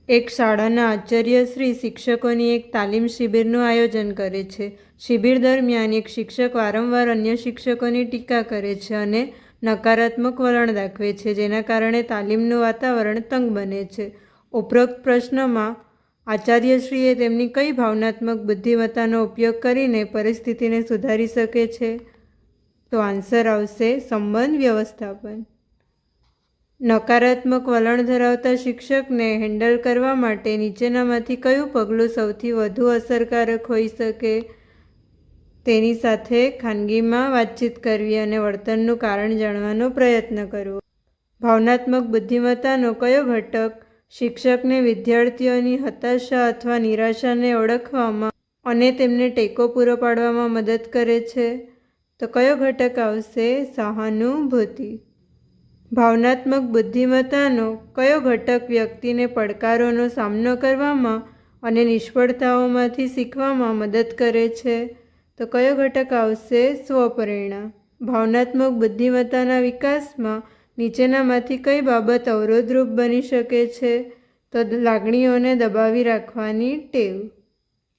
એક શાળાના આચાર્યશ્રી શિક્ષકોની એક તાલીમ શિબિરનું આયોજન કરે છે. શિબિર દરમિયાન એક શિક્ષક વારંવાર અન્ય શિક્ષકોની ટીકા કરે છે અને નકારાત્મક વલણ દાખવે છે, જેના કારણે તાલીમનું વાતાવરણ તંગ બને છે. ઉપરોક્ત પ્રશ્નમાં આચાર્યશ્રીએ તેમની કઈ ભાવનાત્મક બુદ્ધિમત્તાનો ઉપયોગ કરીને પરિસ્થિતિને સુધારી શકે છે? તો આન્સર આવશે સંબંધ વ્યવસ્થાપન. નકારાત્મક વલણ ધરાવતા શિક્ષકને હેન્ડલ કરવા માટે નીચેનામાંથી કયું પગલું સૌથી વધુ અસરકારક હોઈ શકે? તેની સાથે ખાનગીમાં વાતચીત કરવી અને વર્તનનું કારણ જાણવાનો પ્રયત્ન કરવો. ભાવનાત્મક બુદ્ધિમત્તાનો કયો ઘટક શિક્ષકને વિદ્યાર્થીઓની હતાશા અથવા નિરાશાને ઓળખવામાં અને તેમને ટેકો પૂરો પાડવામાં મદદ કરે છે? તો કયો ઘટક આવશે? સહાનુભૂતિ. ભાવનાત્મક બુદ્ધિમત્તાનો કયો ઘટક વ્યક્તિને પડકારોનો સામનો કરવામાં અને નિષ્ફળતાઓમાંથી શીખવામાં મદદ કરે છે? તો કયો ઘટક આવશે? સ્વપ્રેરણા. ભાવનાત્મક બુદ્ધિમત્તાના વિકાસમાં નીચેનામાંથી કઈ બાબત અવરોધરૂપ બની શકે છે? તો લાગણીઓને દબાવી રાખવાની ટેવ.